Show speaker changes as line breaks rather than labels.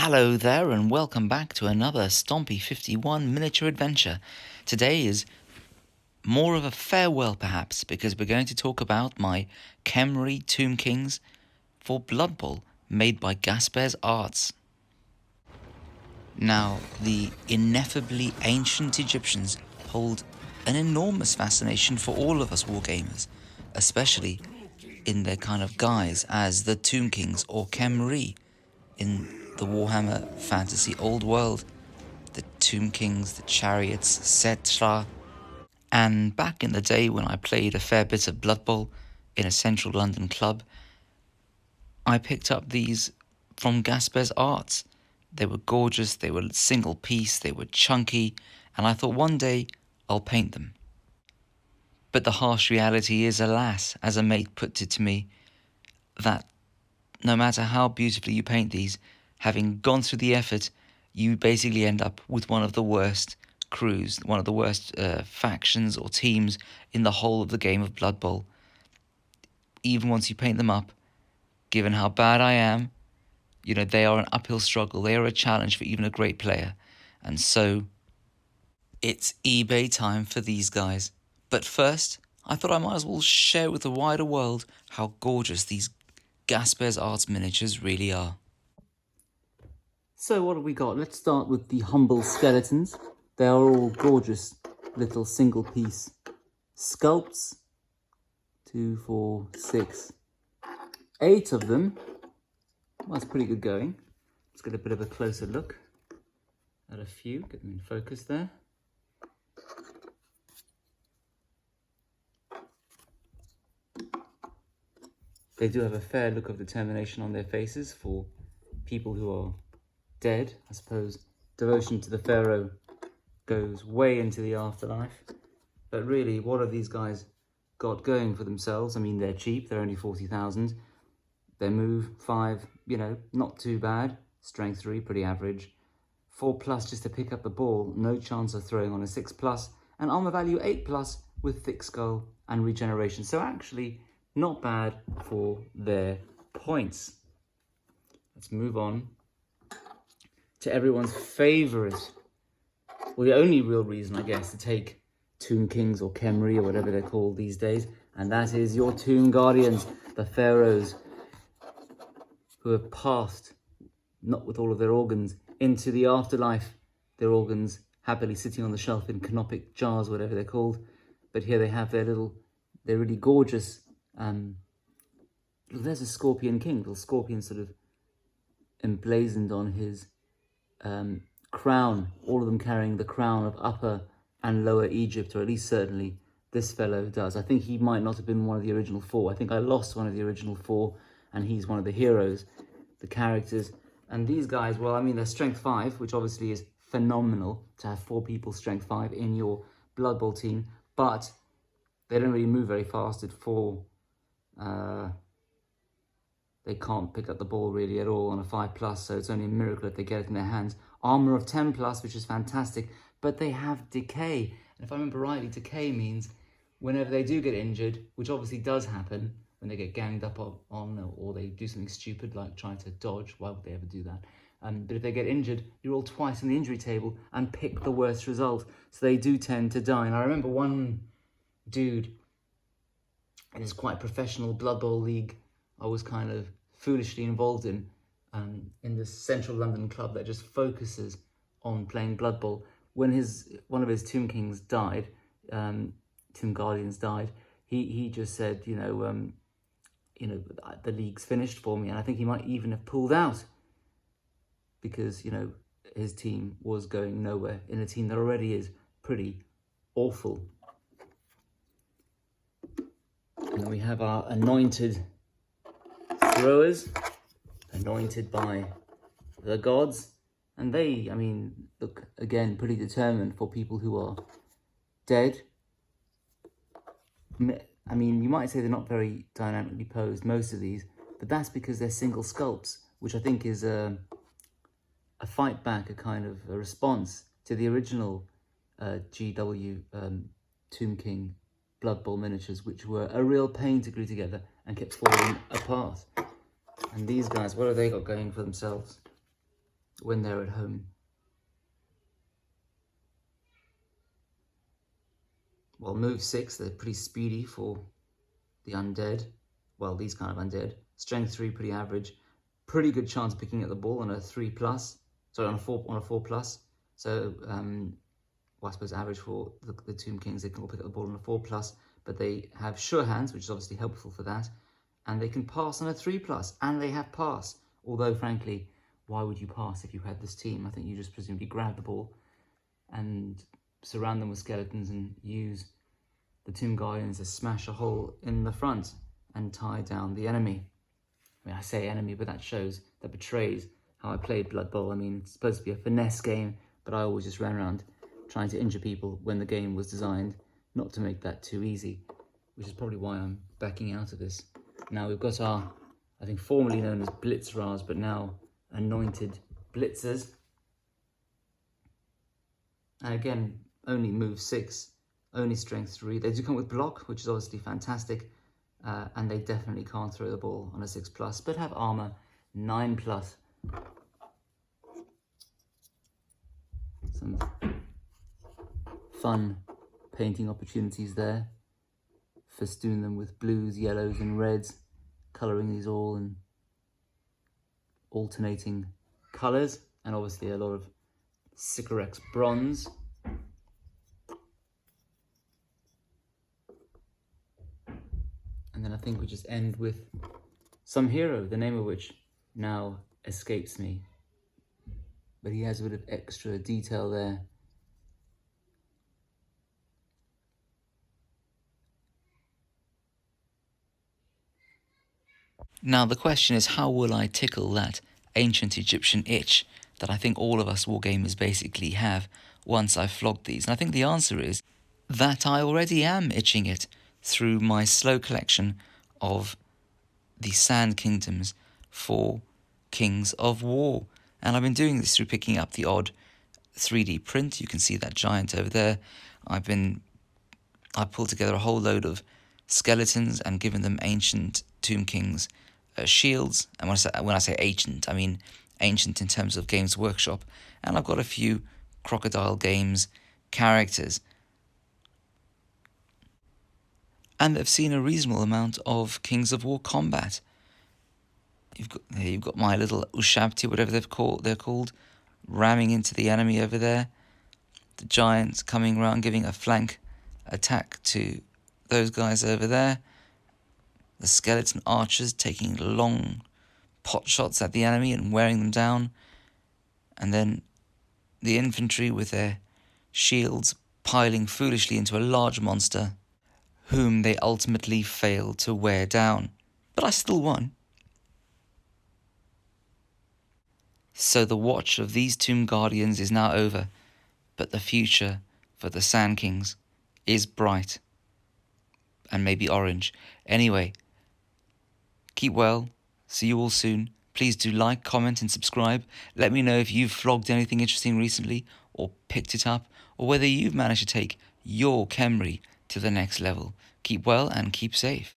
Hello there and welcome back to another Stompy 51 miniature adventure. Today is more of a farewell perhaps, because we're going to talk about my Khemri Tomb Kings for Blood Bowl made by Gaspez Arts. Now, the ineffably ancient Egyptians hold an enormous fascination for all of us wargamers, especially in their kind of guise as the Tomb Kings or Khemri in the Warhammer Fantasy Old World, the Tomb Kings, the Chariots, etc. And back in the day when I played a fair bit of Blood Bowl in a central London club, I picked up these from Gaspez Arts. They were gorgeous, they were single piece, they were chunky, and I thought one day I'll paint them. But the harsh reality is, alas, as a mate put it to me, that no matter how beautifully you paint these, having gone through the effort, you basically end up with one of the worst crews, one of the worst factions or teams in the whole of the game of Blood Bowl. Even once you paint them up, given how bad I am, they are an uphill struggle. They are a challenge for even a great player. And so, it's eBay time for these guys. But first, I thought I might as well share with the wider world how gorgeous these Gaspez Arts miniatures really are. So what have we got? Let's start with the humble skeletons. They are all gorgeous little single piece sculpts. 2, 4, 6, 8 of them. Well, that's pretty good going. Let's get a bit of a closer look at a few. Get them in focus there. They do have a fair look of determination on their faces for people who are dead. I suppose devotion to the pharaoh goes way into the afterlife. But really, what have these guys got going for themselves? I mean, they're cheap. They're only 40,000. Their move 5, not too bad. Strength 3, pretty average. 4+ just to pick up the ball. No chance of throwing on a 6+. And armor value 8+ with thick skull and regeneration. So actually, not bad for their points. Let's move on to everyone's favourite, well, the only real reason, I guess, to take Tomb Kings or Khemri or whatever they're called these days, and that is your Tomb Guardians, the pharaohs who have passed, not with all of their organs, into the afterlife. Their organs happily sitting on the shelf in canopic jars, whatever they're called. But here they have they're really gorgeous. There's a Scorpion King, little scorpion sort of emblazoned on his crown, all of them carrying the crown of Upper and Lower Egypt, or at least certainly this fellow does. I think he might not have been one of the original 4. I think I lost one of the original 4, and he's one of the heroes, the characters. And these guys, well, I mean, they're strength 5, which obviously is phenomenal to have 4 people strength 5 in your Blood Bowl team, but they don't really move very fast at 4. They can't pick up the ball really at all on a 5+, so it's only a miracle if they get it in their hands. Armor of 10+, which is fantastic, but they have decay. And if I remember rightly, decay means whenever they do get injured, which obviously does happen when they get ganged up on or they do something stupid like trying to dodge. Why would they ever do that? But if they get injured, you roll twice on the injury table and pick the worst result. So they do tend to die. And I remember one dude in his quite professional Blood Bowl league I was kind of foolishly involved in this central London club that just focuses on playing Blood Bowl. When one of his Tomb Kings died, Tomb Guardians died, he just said, the league's finished for me, and I think he might even have pulled out because his team was going nowhere in a team that already is pretty awful. And we have our anointed throwers, anointed by the gods, and they, look again pretty determined for people who are dead. I mean, you might say they're not very dynamically posed, most of these, but that's because they're single sculpts, which I think is a fight back, a kind of a response to the original GW Tomb King Blood Bowl miniatures, which were a real pain to glue together and kept falling apart. And these guys, what have they got going for themselves? when they're at home. Well, move 6, they're pretty speedy for the undead. Well, these kind of undead. Strength 3, pretty average. Pretty good chance of picking up the ball on a 3+. Sorry, on a 4+. So, well, I suppose average for the Tomb Kings, they can all pick up the ball on a 4+, but they have sure hands, which is obviously helpful for that. And they can pass on a 3+, and they have pass. Although, frankly, why would you pass if you had this team? I think you just presumably grab the ball and surround them with skeletons and use the Tomb Guardians to smash a hole in the front and tie down the enemy. I mean, I say enemy, but that betrays how I played Blood Bowl. I mean, it's supposed to be a finesse game, but I always just ran around trying to injure people when the game was designed not to make that too easy, which is probably why I'm backing out of this. Now we've got our, I think formerly known as Blitzras, but now anointed Blitzers. And again, only move 6, only strength 3. They do come with block, which is obviously fantastic, and they definitely can't throw the ball on a 6+, but have armor 9+. Some fun painting opportunities there. Festoon them with blues, yellows and reds, colouring these all in alternating colours, and obviously a lot of Sycorax bronze. And then I think we just end with some hero, the name of which now escapes me. But he has a bit of extra detail there. Now the question is, how will I tickle that ancient Egyptian itch that I think all of us wargamers basically have once I've flogged these? And I think the answer is that I already am itching it through my slow collection of the Sand Kingdoms for Kings of War. And I've been doing this through picking up the odd 3D print. You can see that giant over there. I pulled together a whole load of skeletons and given them ancient Tomb Kings shields. And when I say ancient, I mean ancient in terms of Games Workshop. And I've got a few Crocodile Games characters. And they've seen a reasonable amount of Kings of War combat. You've got my little Ushabti, whatever they're called, ramming into the enemy over there. The giants coming around, giving a flank attack to those guys over there. The skeleton archers taking long pot shots at the enemy and wearing them down. And then the infantry with their shields piling foolishly into a large monster, whom they ultimately failed to wear down. But I still won. So the watch of these Tomb Guardians is now over, but the future for the Sand Kings is bright. And maybe orange. Anyway, keep well. See you all soon. Please do like, comment and subscribe. Let me know if you've flogged anything interesting recently or picked it up, or whether you've managed to take your Khemri to the next level. Keep well and keep safe.